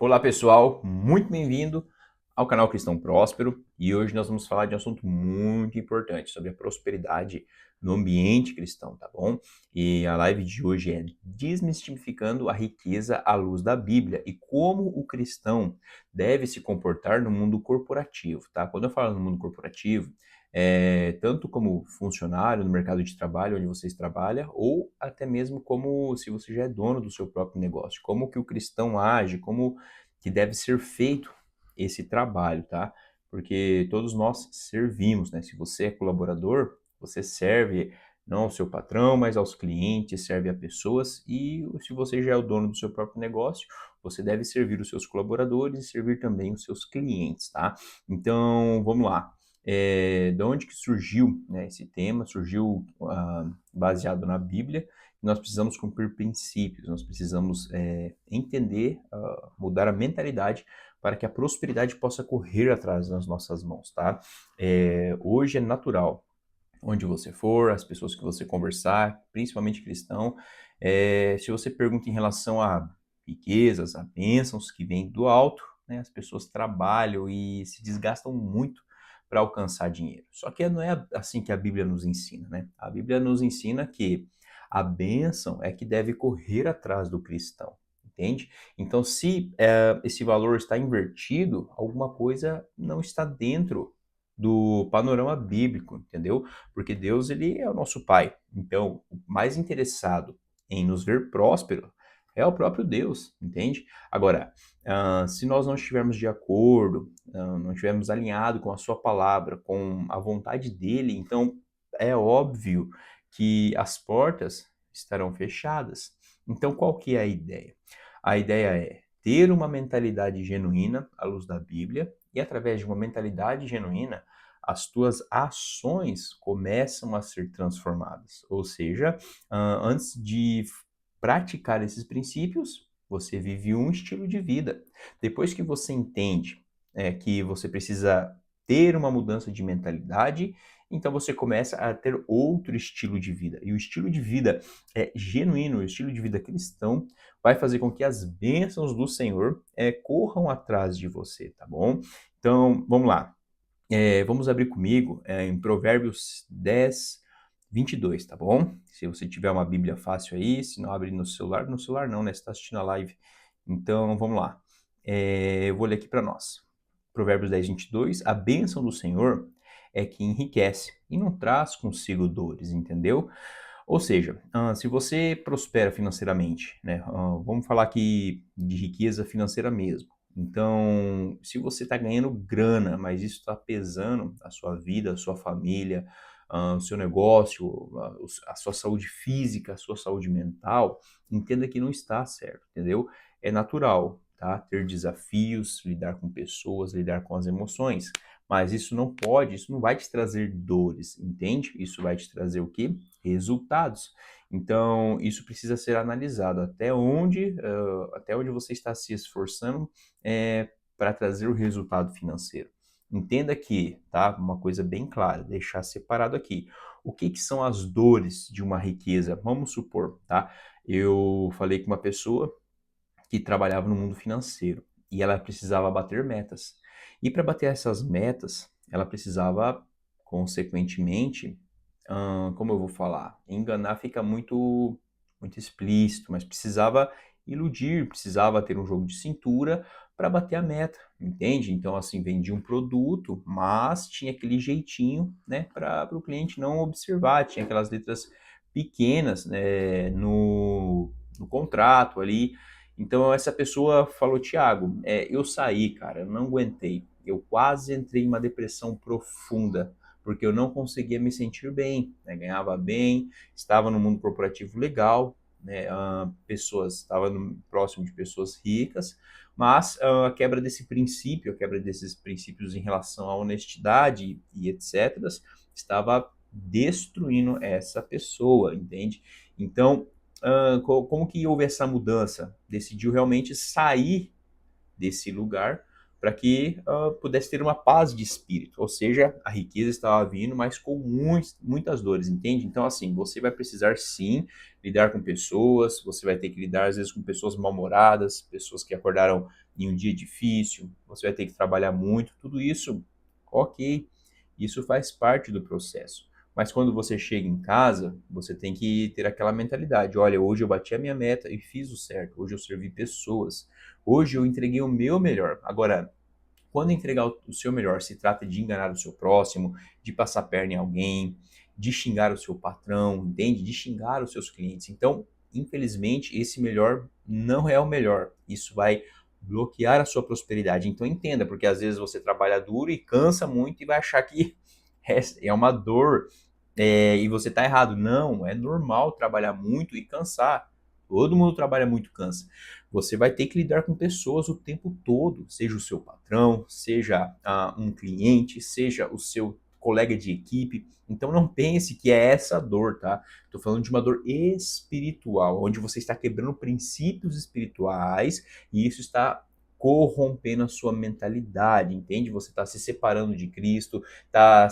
Olá pessoal, muito bem-vindo ao canal Cristão Próspero e hoje nós vamos falar de um assunto muito importante sobre a prosperidade no ambiente cristão, tá bom? E a live de hoje é desmistificando a riqueza à luz da Bíblia e como o cristão deve se comportar no mundo corporativo, tá? Quando eu falo no mundo corporativo, tanto como funcionário no mercado de trabalho onde vocês trabalham, ou até mesmo como se você já é dono do seu próprio negócio, como que o cristão age, como que deve ser feito esse trabalho, tá? Porque todos nós servimos, né? Se você é colaborador, você serve não ao seu patrão, mas aos clientes, serve a pessoas, e se você já é o dono do seu próprio negócio, você deve servir os seus colaboradores e servir também os seus clientes, tá? Então, vamos lá. De onde que surgiu, né, esse tema? Surgiu baseado na Bíblia. Nós precisamos cumprir princípios, nós precisamos entender, mudar a mentalidade para que a prosperidade possa correr atrás das nossas mãos, tá? Hoje é natural, onde você for, as pessoas que você conversar, principalmente cristão, se você pergunta em relação a riquezas, a bênçãos que vêm do alto, né, as pessoas trabalham e se desgastam muito para alcançar dinheiro. Só que não é assim que a Bíblia nos ensina, né? A Bíblia nos ensina que a bênção é que deve correr atrás do cristão, entende? Então, se esse valor está invertido, alguma coisa não está dentro do panorama bíblico, entendeu? Porque Deus, ele é o nosso Pai. Então, o mais interessado em nos ver próspero é o próprio Deus, entende? Agora, se nós não estivermos de acordo, não estivermos alinhado com a sua palavra, com a vontade dele, então é óbvio que as portas estarão fechadas. Então, qual que é a ideia? A ideia é ter uma mentalidade genuína à luz da Bíblia e através de uma mentalidade genuína, as tuas ações começam a ser transformadas. Ou seja, antes de praticar esses princípios, você vive um estilo de vida. Depois que você entende que você precisa ter uma mudança de mentalidade, então você começa a ter outro estilo de vida. E o estilo de vida genuíno, o estilo de vida cristão, vai fazer com que as bênçãos do Senhor corram atrás de você, tá bom? Então, vamos lá. Vamos abrir comigo em Provérbios 10, 22, tá bom? Se você tiver uma Bíblia fácil aí, se não abre no celular não, né? Você está assistindo a live. Então, vamos lá. Eu vou ler aqui para nós. Provérbios 10, 22. A bênção do Senhor é que enriquece e não traz consigo dores, entendeu? Ou seja, se você prospera financeiramente, né? Vamos falar aqui de riqueza financeira mesmo. Então, se você está ganhando grana, mas isso está pesando a sua vida, a sua família, o seu negócio, a sua saúde física, a sua saúde mental, entenda que não está certo, entendeu? É natural, tá? Ter desafios, lidar com pessoas, lidar com as emoções, mas isso não vai te trazer dores, entende? Isso vai te trazer o quê? Resultados. Então, isso precisa ser analisado até onde você está se esforçando para trazer o resultado financeiro. Entenda que, tá? Uma coisa bem clara, deixar separado aqui. O que são as dores de uma riqueza? Vamos supor, tá? Eu falei com uma pessoa que trabalhava no mundo financeiro e ela precisava bater metas. E para bater essas metas, ela precisava, consequentemente, como eu vou falar? Enganar fica muito explícito, mas precisava iludir, precisava ter um jogo de cintura para bater a meta, entende? Então, assim, vendia um produto, mas tinha aquele jeitinho, né, para o cliente não observar, tinha aquelas letras pequenas, né, no contrato ali. Então, essa pessoa falou, Thiago, eu saí, cara, eu não aguentei. Eu quase entrei em uma depressão profunda porque eu não conseguia me sentir bem, né? Ganhava bem, estava no mundo corporativo legal, né? Estava próximo de pessoas ricas, mas a quebra desse princípio, a quebra desses princípios em relação à honestidade e etc., estava destruindo essa pessoa, entende? Então, como que houve essa mudança? Decidiu realmente sair desse lugar para que pudesse ter uma paz de espírito, ou seja, a riqueza estava vindo, mas com muitas dores, entende? Então, assim, você vai precisar sim lidar com pessoas, você vai ter que lidar às vezes com pessoas mal-humoradas, pessoas que acordaram em um dia difícil, você vai ter que trabalhar muito, tudo isso, ok, isso faz parte do processo. Mas quando você chega em casa, você tem que ter aquela mentalidade: olha, hoje eu bati a minha meta e fiz o certo, hoje eu servi pessoas, hoje eu entreguei o meu melhor. Agora, quando entregar o seu melhor se trata de enganar o seu próximo, de passar perna em alguém, de xingar o seu patrão, entende? De xingar os seus clientes. Então, infelizmente, esse melhor não é o melhor. Isso vai bloquear a sua prosperidade. Então, entenda, porque às vezes você trabalha duro e cansa muito e vai achar que é uma dor e você está errado. Não, é normal trabalhar muito e cansar. Todo mundo trabalha muito e cansa. Você vai ter que lidar com pessoas o tempo todo, seja o seu patrão, seja um cliente, seja o seu colega de equipe. Então não pense que é essa dor, tá? Estou falando de uma dor espiritual, onde você está quebrando princípios espirituais e isso está corrompendo a sua mentalidade, entende? Você está se separando de Cristo, tá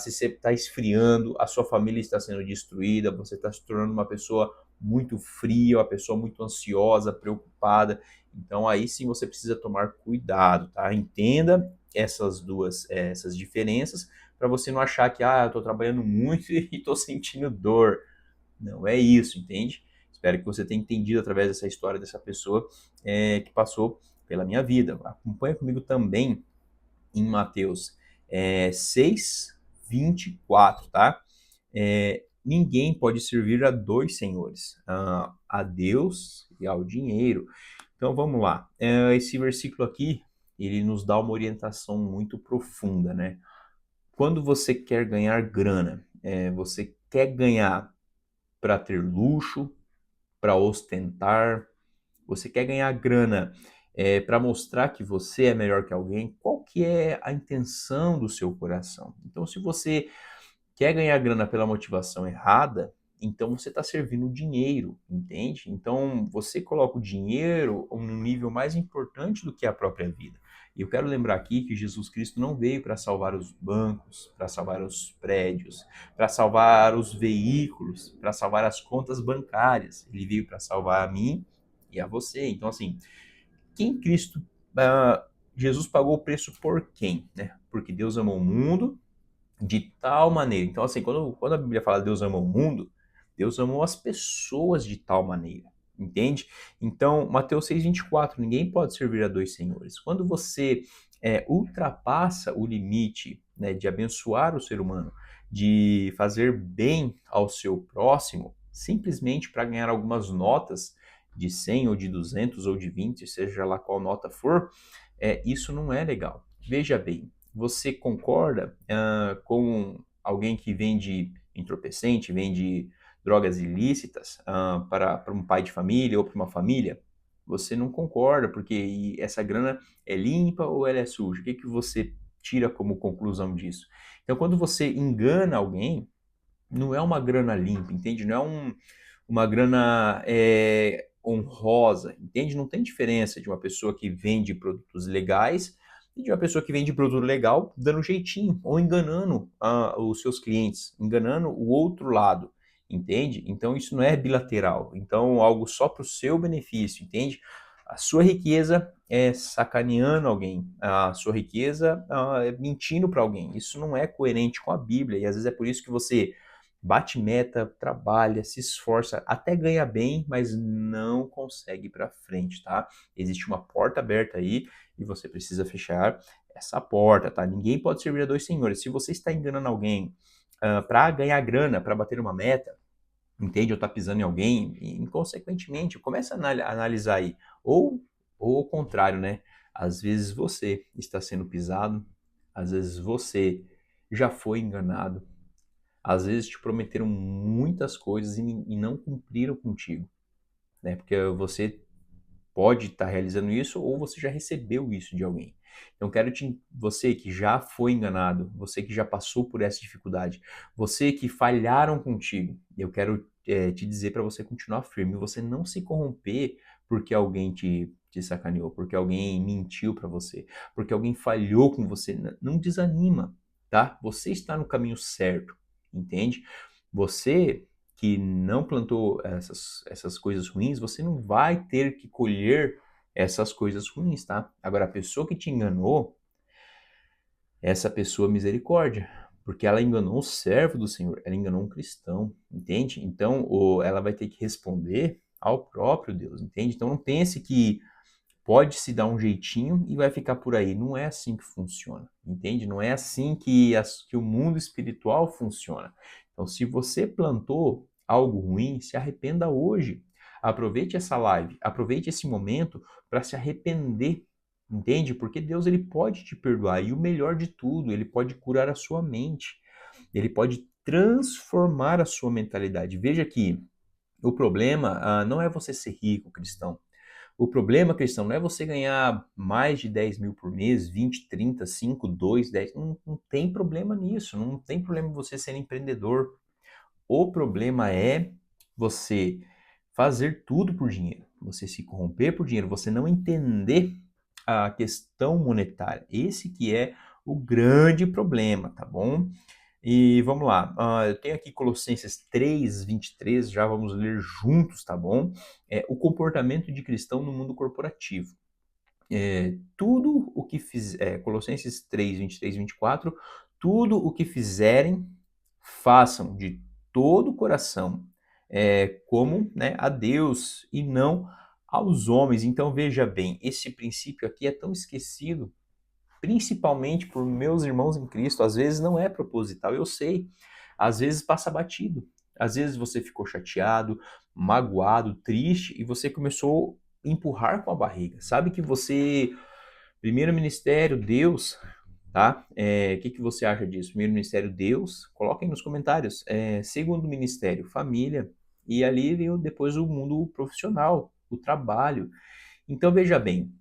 esfriando, a sua família está sendo destruída, você está se tornando uma pessoa muito fria, uma pessoa muito ansiosa, preocupada. Então aí sim você precisa tomar cuidado, tá? Entenda essas diferenças para você não achar que eu estou trabalhando muito e estou sentindo dor. Não é isso, entende? Espero que você tenha entendido através dessa história dessa pessoa que passou pela minha vida. Acompanha comigo também em Mateus 6, 24, tá? Ninguém pode servir a dois senhores, a Deus e ao dinheiro. Então vamos lá. Esse versículo aqui, ele nos dá uma orientação muito profunda, né? Quando você quer ganhar grana, você quer ganhar para ter luxo, para ostentar, você quer ganhar grana para mostrar que você é melhor que alguém, qual que é a intenção do seu coração? Então, se você quer ganhar grana pela motivação errada, então você está servindo o dinheiro, entende? Então você coloca o dinheiro num nível mais importante do que a própria vida. E eu quero lembrar aqui que Jesus Cristo não veio para salvar os bancos, para salvar os prédios, para salvar os veículos, para salvar as contas bancárias. Ele veio para salvar a mim e a você. Então, assim, quem Cristo. Jesus pagou o preço por quem? Né? Porque Deus amou o mundo de tal maneira. Então, assim, quando a Bíblia fala Deus ama o mundo, Deus amou as pessoas de tal maneira, entende? Então, Mateus 6,24, ninguém pode servir a dois senhores. Quando você ultrapassa o limite, né, de abençoar o ser humano, de fazer bem ao seu próximo, simplesmente para ganhar algumas notas de 100 ou de 200 ou de 20, seja lá qual nota for, isso não é legal. Veja bem, você concorda com alguém que vende entorpecente, vende drogas ilícitas para um pai de família ou para uma família? Você não concorda, porque essa grana é limpa ou ela é suja? O que, que você tira como conclusão disso? Então, quando você engana alguém, não é uma grana limpa, entende? Não é uma grana honrosa, entende? Não tem diferença de uma pessoa que vende produtos legais e de uma pessoa que vende produto legal dando jeitinho ou enganando os seus clientes, enganando o outro lado, entende? Então isso não é bilateral, então algo só para o seu benefício, entende? A sua riqueza é sacaneando alguém, a sua riqueza é mentindo para alguém. Isso não é coerente com a Bíblia e às vezes é por isso que você bate meta, trabalha, se esforça, até ganha bem, mas não consegue ir para frente, tá? Existe uma porta aberta aí e você precisa fechar essa porta, tá? Ninguém pode servir a dois senhores. Se você está enganando alguém para ganhar grana, para bater uma meta, entende? Ou tá pisando em alguém, e, inconsequentemente, começa a analisar aí. Ou ao contrário, né? Às vezes você está sendo pisado, às vezes você já foi enganado, às vezes te prometeram muitas coisas e não cumpriram contigo, né? Porque você pode estar realizando isso ou você já recebeu isso de alguém. Então, você que já foi enganado, você que já passou por essa dificuldade, você que falharam contigo, eu quero te dizer para você continuar firme, você não se corromper porque alguém te sacaneou, porque alguém mentiu para você, porque alguém falhou com você. Não desanima, tá? Você está no caminho certo, entende? Você que não plantou essas coisas ruins, você não vai ter que colher essas coisas ruins, tá? Agora, a pessoa que te enganou, essa pessoa misericórdia, porque ela enganou o servo do Senhor, ela enganou um cristão, entende? Então, ela vai ter que responder ao próprio Deus, entende? Então, não pense que pode se dar um jeitinho e vai ficar por aí. Não é assim que funciona, entende? Não é assim que o mundo espiritual funciona. Então, se você plantou algo ruim, se arrependa hoje. Aproveite essa live, aproveite esse momento para se arrepender, entende? Porque Deus ele pode te perdoar e o melhor de tudo, ele pode curar a sua mente, ele pode transformar a sua mentalidade. Veja que o problema não é você ser rico, cristão. O problema, cristão, não é você ganhar mais de 10 mil por mês, 20, 30, 5, 2, 10. Não tem problema nisso. Não tem problema você ser empreendedor. O problema é você fazer tudo por dinheiro. Você se corromper por dinheiro. Você não entender a questão monetária. Esse que é o grande problema, tá bom? E vamos lá, eu tenho aqui Colossenses 3:23, já vamos ler juntos, tá bom? O comportamento de cristão no mundo corporativo. Tudo o que Colossenses 3:23 e 24, tudo o que fizerem, façam de todo o coração, como, né, a Deus e não aos homens. Então veja bem, esse princípio aqui é tão esquecido, principalmente por meus irmãos em Cristo. Às vezes não é proposital, eu sei. Às vezes passa batido. Às vezes você ficou chateado, magoado, triste e você começou a empurrar com a barriga. Sabe que você, primeiro ministério, Deus, tá? Que você acha disso? Primeiro ministério, Deus, coloquem nos comentários. Segundo ministério, família. E ali veio depois o mundo profissional, o trabalho. Então veja bem,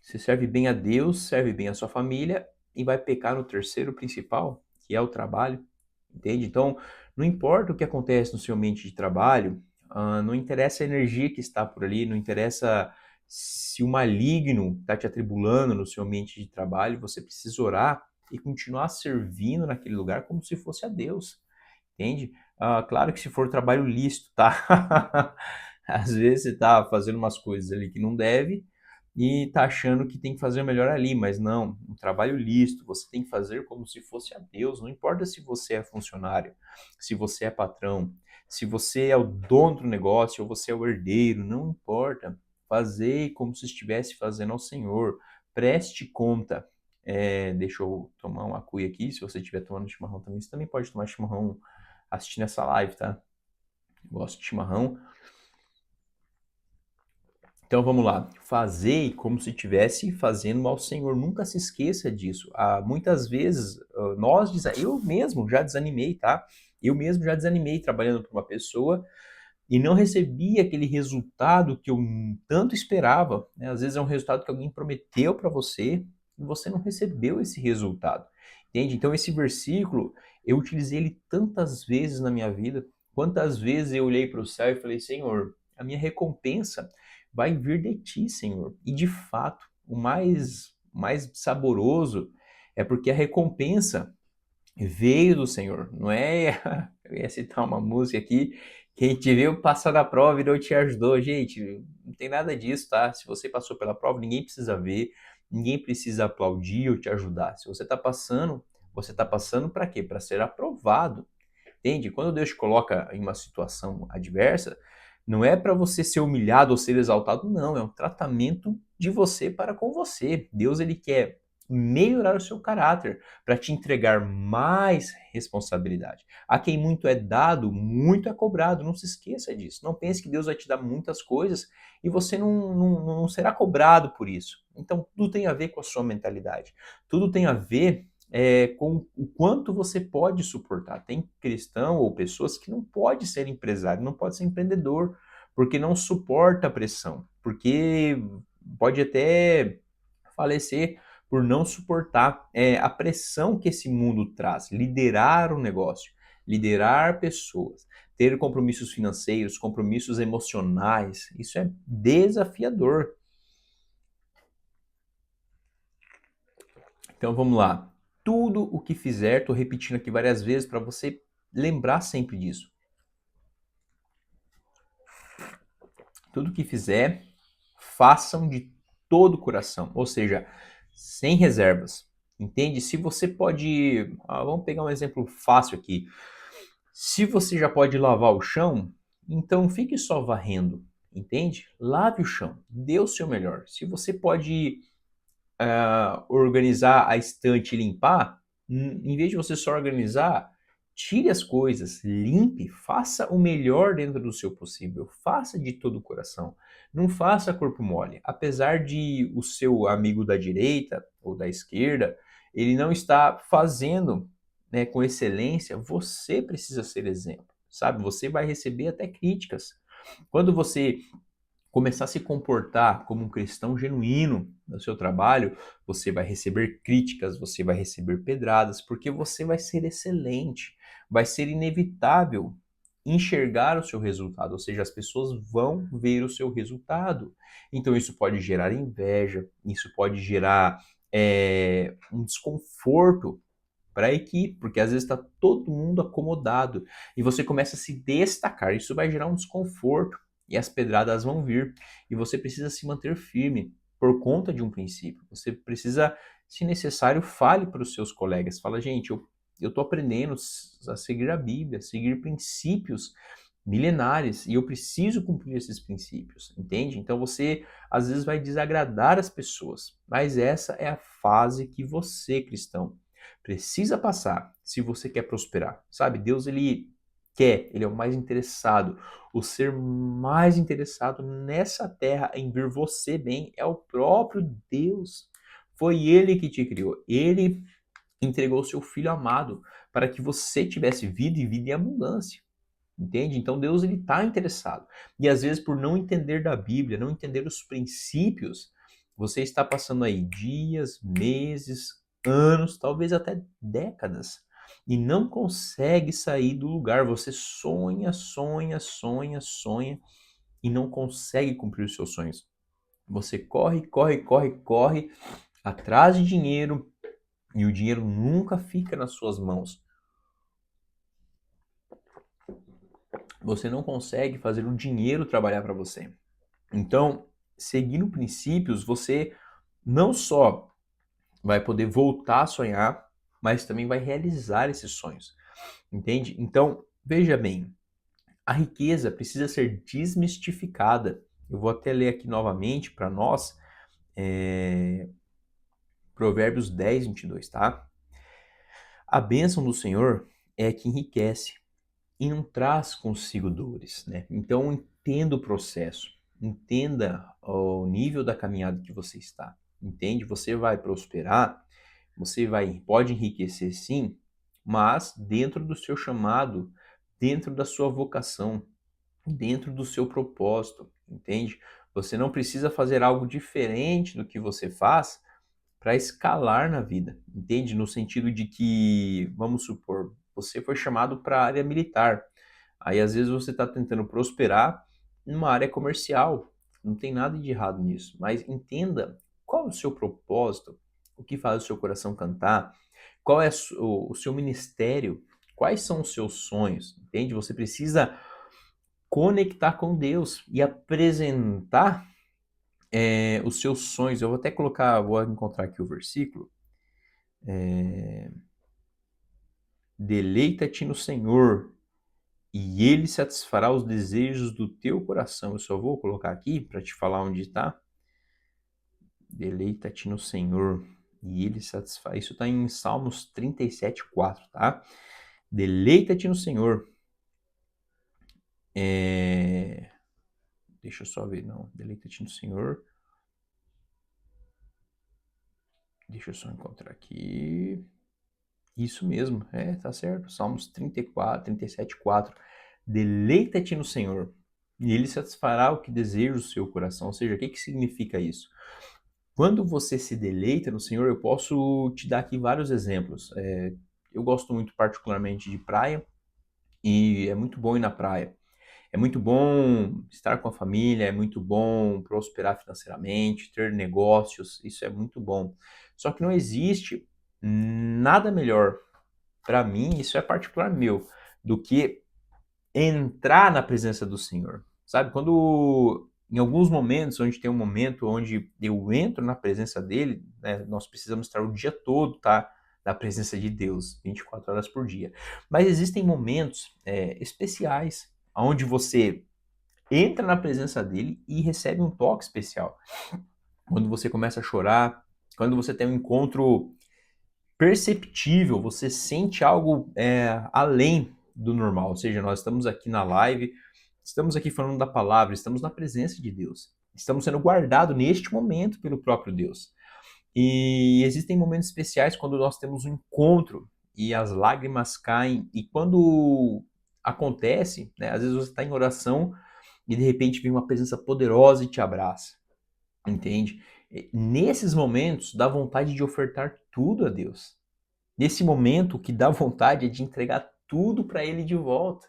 você serve bem a Deus, serve bem a sua família e vai pecar no terceiro principal, que é o trabalho, entende? Então, não importa o que acontece no seu ambiente de trabalho, não interessa a energia que está por ali, não interessa se o maligno está te atribulando no seu ambiente de trabalho, você precisa orar e continuar servindo naquele lugar como se fosse a Deus, entende? Claro que se for trabalho lícito, tá? Às vezes você está fazendo umas coisas ali que não deve, e tá achando que tem que fazer melhor ali, mas não, um trabalho lícito, você tem que fazer como se fosse a Deus, não importa se você é funcionário, se você é patrão, se você é o dono do negócio ou você é o herdeiro, não importa, fazer como se estivesse fazendo ao Senhor, preste conta. Deixa eu tomar uma cuia aqui, se você estiver tomando chimarrão também, você também pode tomar chimarrão assistindo essa live, tá? Gosto de chimarrão. Então vamos lá, fazei como se estivesse fazendo ao Senhor, nunca se esqueça disso. Muitas vezes eu mesmo já desanimei, tá? Eu mesmo já desanimei trabalhando para uma pessoa e não recebi aquele resultado que eu tanto esperava, né? Às vezes é um resultado que alguém prometeu para você e você não recebeu esse resultado, entende? Então esse versículo, eu utilizei ele tantas vezes na minha vida, quantas vezes eu olhei para o céu e falei, Senhor, a minha recompensa vai vir de ti, Senhor. E de fato, o mais saboroso é porque a recompensa veio do Senhor, não é? Eu ia citar uma música aqui, quem te viu passar na prova e não te ajudou. Gente, não tem nada disso, tá? Se você passou pela prova, ninguém precisa ver, ninguém precisa aplaudir ou te ajudar. Se você está passando para quê? Para ser aprovado. Entende? Quando Deus te coloca em uma situação adversa, não é para você ser humilhado ou ser exaltado, não, é um tratamento de você para com você. Deus ele quer melhorar o seu caráter para te entregar mais responsabilidade. A quem muito é dado, muito é cobrado. Não se esqueça disso. Não pense que Deus vai te dar muitas coisas e você não será cobrado por isso. Então, tudo tem a ver com a sua mentalidade. Tudo tem a ver com o quanto você pode suportar. Tem cristão ou pessoas que não pode ser empresário, não pode ser empreendedor, porque não suporta a pressão, porque pode até falecer por não suportar a pressão que esse mundo traz. Liderar um negócio, liderar pessoas, ter compromissos financeiros, compromissos emocionais, isso é desafiador. Então vamos lá. Tudo o que fizer, estou repetindo aqui várias vezes para você lembrar sempre disso. Tudo o que fizer, façam de todo o coração, ou seja, sem reservas. Entende? Se você pode. Vamos pegar um exemplo fácil aqui. Se você já pode lavar o chão, então fique só varrendo. Entende? Lave o chão, dê o seu melhor. Se você pode organizar a estante e limpar, em vez de você só organizar, tire as coisas, limpe, faça o melhor dentro do seu possível, faça de todo o coração. Não faça corpo mole. Apesar de o seu amigo da direita ou da esquerda, ele não está fazendo, né, com excelência, você precisa ser exemplo, sabe? Você vai receber até críticas. Quando você começar a se comportar como um cristão genuíno no seu trabalho, você vai receber críticas, você vai receber pedradas, porque você vai ser excelente, vai ser inevitável enxergar o seu resultado, ou seja, as pessoas vão ver o seu resultado. Então isso pode gerar inveja, isso pode gerar um desconforto para a equipe, porque às vezes está todo mundo acomodado e você começa a se destacar. Isso vai gerar um desconforto e as pedradas vão vir e você precisa se manter firme por conta de um princípio. Você precisa, se necessário, fale para os seus colegas. Fala, gente, eu estou aprendendo a seguir a Bíblia, seguir princípios milenares e eu preciso cumprir esses princípios, entende? Então você às vezes vai desagradar as pessoas, mas essa é a fase que você, cristão, precisa passar se você quer prosperar. Sabe, Deus ele quer, ele é o mais interessado. O ser mais interessado nessa terra em ver você bem é o próprio Deus. Foi ele que te criou. Ele entregou seu filho amado para que você tivesse vida e vida em abundância. Entende? Então Deus ele está interessado. E às vezes por não entender da Bíblia, não entender os princípios, você está passando aí dias, meses, anos, talvez até décadas e não consegue sair do lugar. Você sonha, sonha, sonha, sonha e não consegue cumprir os seus sonhos. Você corre, corre, corre, corre atrás de dinheiro e o dinheiro nunca fica nas suas mãos. Você não consegue fazer o dinheiro trabalhar para você. Então, seguindo princípios, você não só vai poder voltar a sonhar, mas também vai realizar esses sonhos. Entende? Então, veja bem, a riqueza precisa ser desmistificada. Eu vou até ler aqui novamente para nós, Provérbios 10, 22, tá? A bênção do Senhor é a que enriquece e não traz consigo dores, né? Então entenda o processo, entenda o nível da caminhada que você está, entende? Você vai prosperar, pode enriquecer sim, mas dentro do seu chamado, dentro da sua vocação, dentro do seu propósito, entende? Você não precisa fazer algo diferente do que você faz para escalar na vida, entende? No sentido de que, vamos supor, você foi chamado para a área militar. Aí às vezes você está tentando prosperar numa área comercial. Não tem nada de errado nisso, mas entenda qual é o seu propósito, o que faz o seu coração cantar, qual é o seu ministério, quais são os seus sonhos, entende? Você precisa conectar com Deus e apresentar os seus sonhos. Eu vou até colocar, vou encontrar aqui o versículo. Deleita-te no Senhor e Ele satisfará os desejos do teu coração. Eu só vou colocar aqui para te falar onde está. Deleita-te no Senhor e Ele satisfará. Isso está em Salmos 37:4, tá? Deleita-te no Senhor. Deixa eu só ver, não. Deleita-te no Senhor. Deixa eu só encontrar aqui. Isso mesmo, tá certo. Salmos 37:4. Deleita-te no Senhor, e Ele satisfará o que deseja o seu coração. Ou seja, o que significa isso? Quando você se deleita no Senhor, eu posso te dar aqui vários exemplos. Eu gosto muito particularmente de praia, e é muito bom ir na praia. É muito bom estar com a família, é muito bom prosperar financeiramente, ter negócios, isso é muito bom. Só que não existe nada melhor para mim, isso é particular do que entrar na presença do Senhor. Sabe, quando Em alguns momentos, onde tem um momento onde eu entro na presença dele, né, nós precisamos estar o dia todo, tá? Na presença de Deus, 24 horas por dia. Mas existem momentos especiais, onde você entra na presença dele e recebe um toque especial. Quando você começa a chorar, quando você tem um encontro perceptível, você sente algo além do normal. Ou seja, nós estamos aqui na live, estamos aqui falando da palavra, estamos na presença de Deus. Estamos sendo guardados neste momento pelo próprio Deus. E existem momentos especiais quando nós temos um encontro e as lágrimas caem. E quando acontece, né, às vezes você está em oração e de repente vem uma presença poderosa e te abraça. Entende? Nesses momentos dá vontade de ofertar tudo a Deus. Nesse momento, o que dá vontade é de entregar tudo para Ele de volta.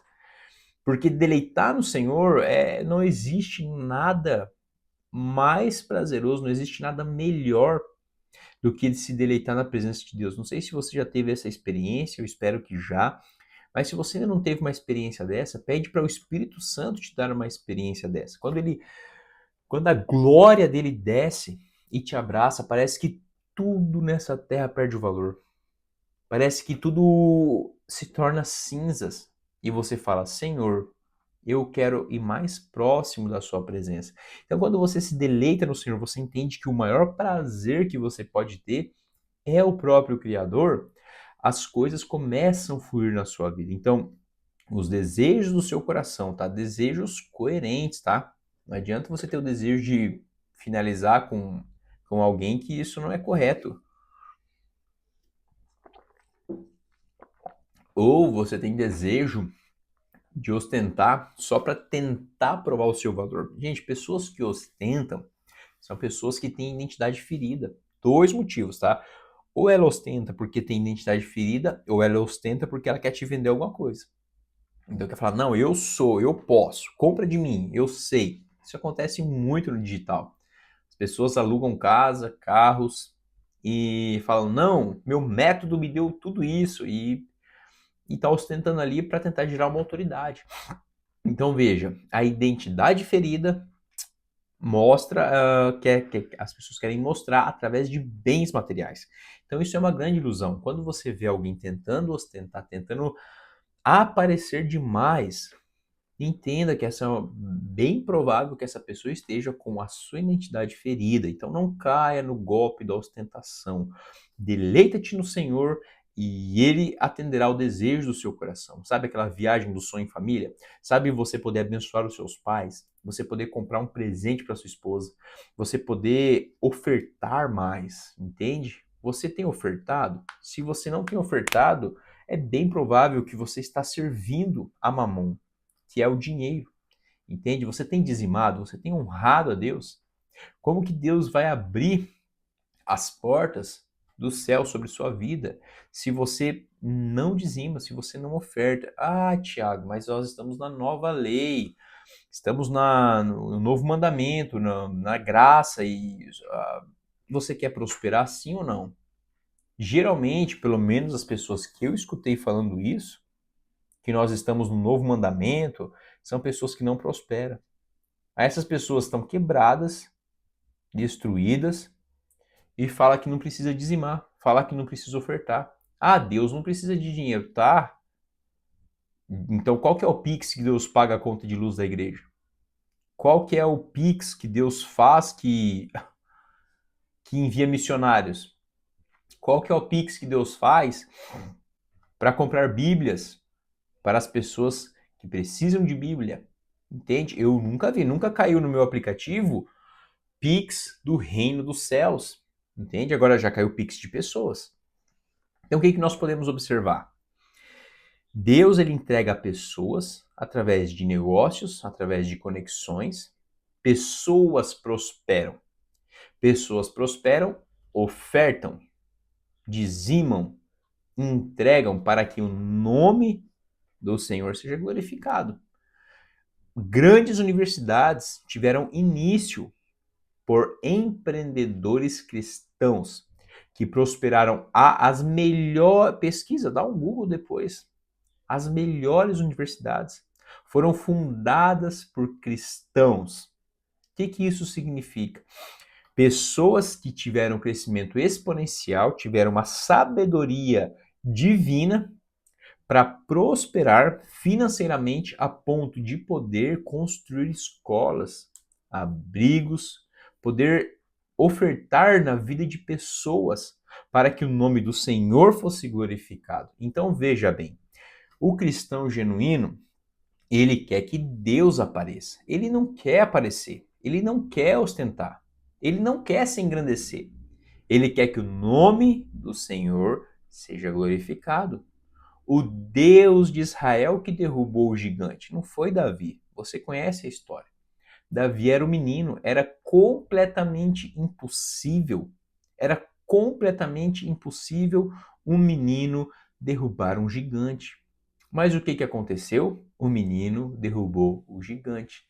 Porque deleitar no Senhor não existe nada mais prazeroso, não existe nada melhor do que se deleitar na presença de Deus. Não sei se você já teve essa experiência, eu espero que já, mas se você ainda não teve uma experiência dessa, pede para o Espírito Santo te dar uma experiência dessa. Quando a glória dele desce e te abraça, parece que tudo nessa terra perde o valor. Parece que tudo se torna cinzas e você fala: Senhor, eu quero ir mais próximo da sua presença. Então, quando você se deleita no Senhor, você entende que o maior prazer que você pode ter é o próprio Criador, as coisas começam a fluir na sua vida. Então, os desejos do seu coração, tá? Desejos coerentes, tá? Não adianta você ter o desejo de finalizar com alguém que isso não é correto. Ou você tem desejo de ostentar só para tentar provar o seu valor. Gente, pessoas que ostentam são pessoas que têm identidade ferida. Dois motivos, tá? Ou ela ostenta porque tem identidade ferida, ou ela ostenta porque ela quer te vender alguma coisa. Então quer falar, não, eu sou, eu posso, compra de mim, eu sei. Isso acontece muito no digital. As pessoas alugam casa, carros e falam, não, meu método me deu tudo isso e está ostentando ali para tentar gerar uma autoridade. Então veja, a identidade ferida mostra que as pessoas querem mostrar através de bens materiais. Então isso é uma grande ilusão. Quando você vê alguém tentando ostentar, tentando aparecer demais, entenda que essa é bem provável que essa pessoa esteja com a sua identidade ferida. Então não caia no golpe da ostentação. Deleita-te no Senhor e Ele atenderá o desejo do seu coração. Sabe aquela viagem do sonho em família? Sabe você poder abençoar os seus pais? Você poder comprar um presente para sua esposa? Você poder ofertar mais, entende? Você tem ofertado? Se você não tem ofertado, é bem provável que você está servindo a Mamon, que é o dinheiro. Entende? Você tem dizimado, você tem honrado a Deus. Como que Deus vai abrir as portas do céu sobre sua vida se você não dizima, se você não oferta? Ah, Tiago, mas nós estamos na nova lei, estamos no novo mandamento, na graça e você quer prosperar sim ou não? Geralmente, pelo menos as pessoas que eu escutei falando isso, que nós estamos no novo mandamento, são pessoas que não prosperam. Aí essas pessoas estão quebradas, destruídas, e fala que não precisa dizimar, fala que não precisa ofertar. Ah, Deus não precisa de dinheiro, tá? Então qual que é o Pix que Deus paga a conta de luz da igreja? Qual que é o Pix que Deus faz que envia missionários? Qual que é o Pix que Deus faz para comprar Bíblias para as pessoas que precisam de Bíblia? Entende? Eu nunca vi, nunca caiu no meu aplicativo Pix do reino dos céus. Entende? Agora já caiu Pix de pessoas. Então o que nós podemos observar? Deus ele entrega a pessoas através de negócios, através de conexões. Pessoas prosperam. Pessoas prosperam, ofertam, dizimam, entregam para que o nome do Senhor seja glorificado. Grandes universidades tiveram início por empreendedores cristãos que prosperaram. As melhores pesquisa, dá um Google depois. As melhores universidades foram fundadas por cristãos que isso significa? Pessoas que tiveram crescimento exponencial, tiveram uma sabedoria divina para prosperar financeiramente a ponto de poder construir escolas, abrigos, poder ofertar na vida de pessoas para que o nome do Senhor fosse glorificado. Então veja bem, o cristão genuíno, ele quer que Deus apareça. Ele não quer aparecer, ele não quer ostentar, ele não quer se engrandecer. Ele quer que o nome do Senhor seja glorificado. O Deus de Israel que derrubou o gigante, não foi Davi. Você conhece a história. Davi era um menino, era completamente impossível um menino derrubar um gigante. Mas o que aconteceu? O menino derrubou o gigante.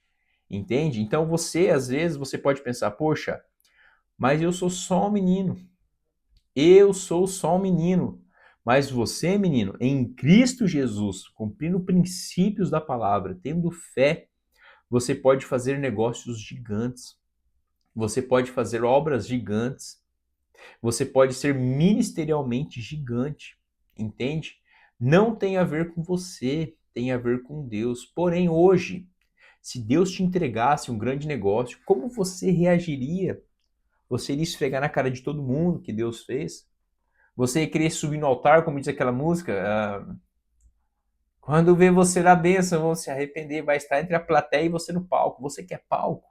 Entende? Então você, às vezes, você pode pensar, poxa, mas eu sou só um menino. Eu sou só um menino. Mas você, menino, em Cristo Jesus, cumprindo princípios da palavra, tendo fé, você pode fazer negócios gigantes. Você pode fazer obras gigantes. Você pode ser ministerialmente gigante. Entende? Não tem a ver com você, tem a ver com Deus. Porém, hoje, se Deus te entregasse um grande negócio, como você reagiria? Você iria esfregar na cara de todo mundo que Deus fez? Você ia querer subir no altar, como diz aquela música? Quando vê você na bênção, vão se arrepender. Vai estar entre a plateia e você no palco. Você quer palco?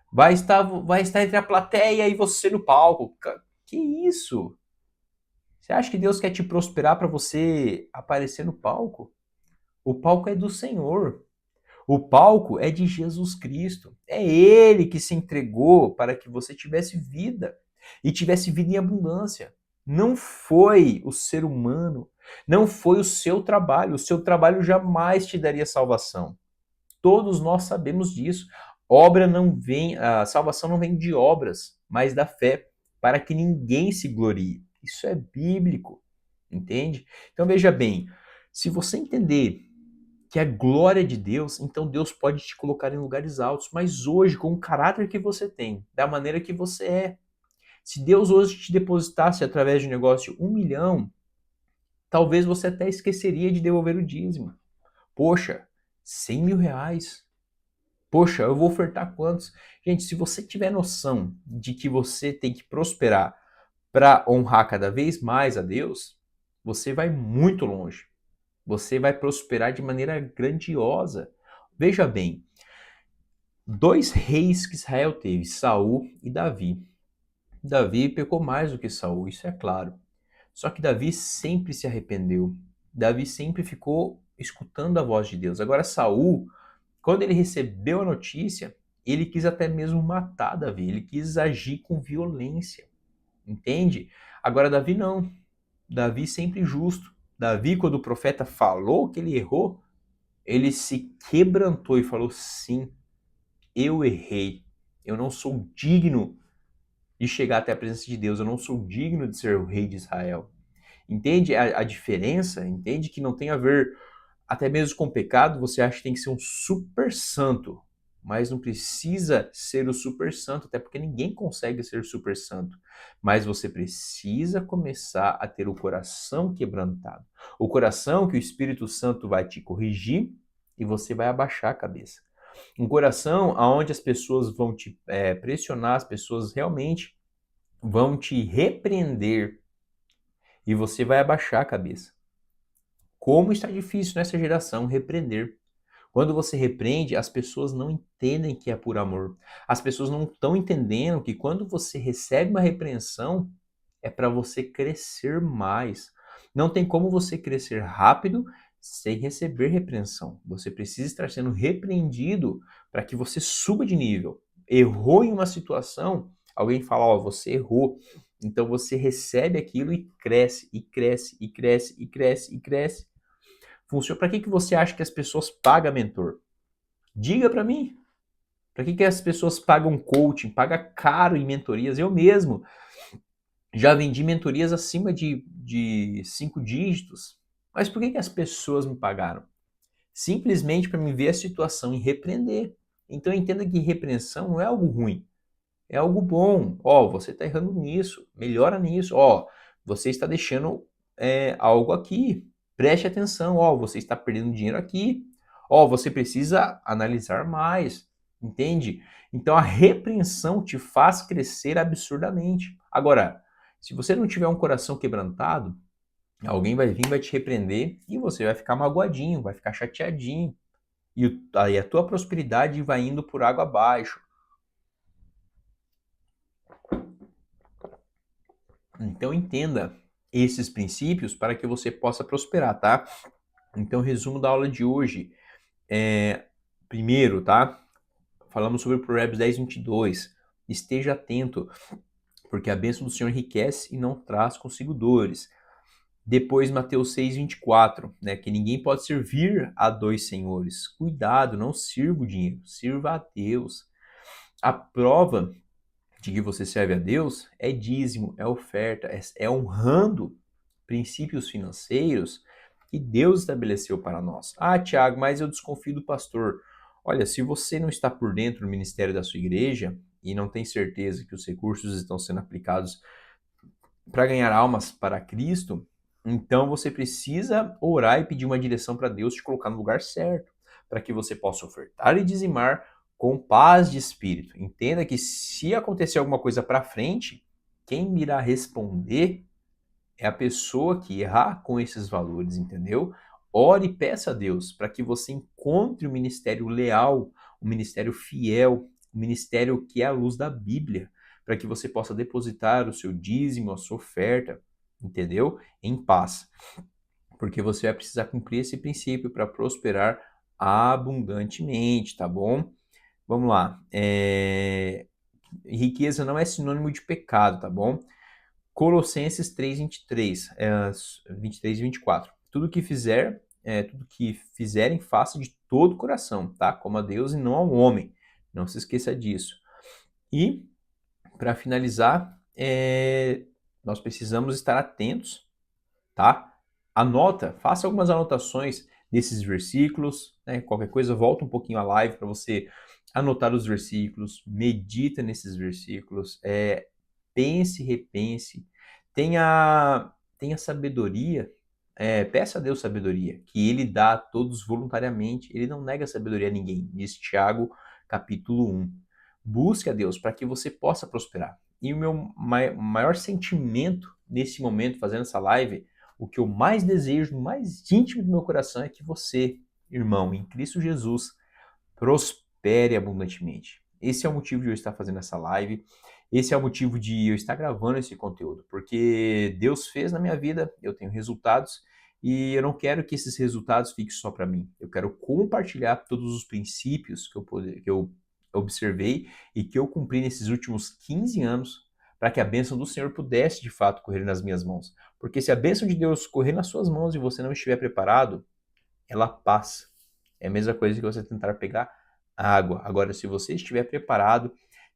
Vai estar entre a plateia e você no palco. Que isso? Você acha que Deus quer te prosperar para você aparecer no palco? O palco é do Senhor. O palco é de Jesus Cristo. É Ele que se entregou para que você tivesse vida e tivesse vida em abundância. Não foi o ser humano, não foi o seu trabalho. O seu trabalho jamais te daria salvação. Todos nós sabemos disso. A salvação não vem de obras, mas da fé, para que ninguém se glorie. Isso é bíblico, entende? Então veja bem, se você entender que é a glória de Deus, então Deus pode te colocar em lugares altos. Mas hoje, com o caráter que você tem, da maneira que você é, se Deus hoje te depositasse através de um negócio 1 milhão, talvez você até esqueceria de devolver o dízimo. Poxa, 100 mil reais. Poxa, eu vou ofertar quantos? Gente, se você tiver noção de que você tem que prosperar para honrar cada vez mais a Deus, você vai muito longe. Você vai prosperar de maneira grandiosa. Veja bem, 2 reis que Israel teve, Saul e Davi. Davi pecou mais do que Saul, isso é claro. Só que Davi sempre se arrependeu. Davi sempre ficou escutando a voz de Deus. Agora Saul, quando ele recebeu a notícia, ele quis até mesmo matar Davi, ele quis agir com violência. Entende? Agora Davi não. Davi sempre justo. Davi, quando o profeta falou que ele errou, ele se quebrantou e falou: sim, eu errei. Eu não sou digno de chegar até a presença de Deus. Eu não sou digno de ser o rei de Israel. Entende a diferença? Entende que não tem a ver até mesmo com pecado. Você acha que tem que ser um super santo, mas não precisa ser o super santo, até porque ninguém consegue ser super santo. Mas você precisa começar a ter o coração quebrantado. O coração que o Espírito Santo vai te corrigir e você vai abaixar a cabeça. Um coração onde as pessoas vão te pressionar, as pessoas realmente vão te repreender e você vai abaixar a cabeça. Como está difícil nessa geração repreender. Quando você repreende, as pessoas não entendem que é por amor. As pessoas não estão entendendo que quando você recebe uma repreensão, é para você crescer mais. Não tem como você crescer rápido sem receber repreensão. Você precisa estar sendo repreendido para que você suba de nível. Errou em uma situação, alguém fala, ó, você errou. Então você recebe aquilo e cresce, e cresce, e cresce, e cresce, e cresce. Funciona. Para que você acha que as pessoas pagam mentor? Diga para mim. Para que as pessoas pagam coaching, pagam caro em mentorias? Eu mesmo já vendi mentorias acima de 5 dígitos. Mas por que as pessoas me pagaram? Simplesmente para me ver a situação e repreender. Então entenda que repreensão não é algo ruim, é algo bom. Ó, você está errando nisso, melhora nisso. Ó, você está deixando algo aqui, preste atenção. Ó, você está perdendo dinheiro aqui. Ó, você precisa analisar mais, entende? Então a repreensão te faz crescer absurdamente. Agora, se você não tiver um coração quebrantado, alguém vai vir, vai te repreender e você vai ficar magoadinho, vai ficar chateadinho. E aí a tua prosperidade vai indo por água abaixo. Então entenda esses princípios para que você possa prosperar, tá? Então, resumo da aula de hoje. Primeiro, tá? Falamos sobre Provérbios 10, 22. Esteja atento, porque a bênção do Senhor enriquece e não traz consigo dores. Depois, Mateus 6, 24, né? Que ninguém pode servir a dois senhores. Cuidado, não sirva o dinheiro, sirva a Deus. A prova de que você serve a Deus é dízimo, é oferta, é honrando princípios financeiros que Deus estabeleceu para nós. Ah, Tiago, mas eu desconfio do pastor. Olha, se você não está por dentro do ministério da sua igreja e não tem certeza que os recursos estão sendo aplicados para ganhar almas para Cristo, então você precisa orar e pedir uma direção para Deus te colocar no lugar certo, para que você possa ofertar e dizimar com paz de espírito. Entenda que se acontecer alguma coisa para frente, quem irá responder é a pessoa que errar com esses valores, entendeu? Ore e peça a Deus para que você encontre um ministério leal, um ministério fiel, um ministério que é a luz da Bíblia, para que você possa depositar o seu dízimo, a sua oferta, entendeu? Em paz. Porque você vai precisar cumprir esse princípio para prosperar abundantemente, tá bom? Vamos lá. Riqueza não é sinônimo de pecado, tá bom? Colossenses 3, 23, 23 e 24. Tudo que fizerem, faça de todo o coração, tá? Como a Deus e não ao homem. Não se esqueça disso. E, para finalizar, nós precisamos estar atentos, tá? Anota, faça algumas anotações desses versículos, né? Qualquer coisa, volta um pouquinho a live para você anotar os versículos, medita nesses versículos, pense, repense, tenha sabedoria, peça a Deus sabedoria, que Ele dá a todos voluntariamente, Ele não nega sabedoria a ninguém, diz Tiago, capítulo 1. Busque a Deus para que você possa prosperar. E o meu maior sentimento nesse momento, fazendo essa live, o que eu mais desejo, no mais íntimo do meu coração, é que você, irmão, em Cristo Jesus, prospere abundantemente. Esse é o motivo de eu estar fazendo essa live. Esse é o motivo de eu estar gravando esse conteúdo, porque Deus fez na minha vida, eu tenho resultados e eu não quero que esses resultados fiquem só para mim. Eu quero compartilhar todos os princípios que eu observei e que eu cumpri nesses últimos 15 anos para que a bênção do Senhor pudesse de fato correr nas minhas mãos. Porque se a bênção de Deus correr nas suas mãos e você não estiver preparado, ela passa. É a mesma coisa que você tentar pegar água. Agora, se você estiver preparado,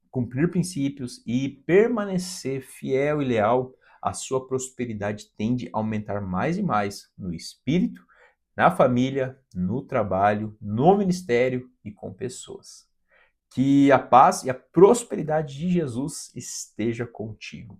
cumprir princípios e permanecer fiel e leal, a sua prosperidade tende a aumentar mais e mais no espírito, na família, no trabalho, no ministério e com pessoas. Que a paz e a prosperidade de Jesus esteja contigo.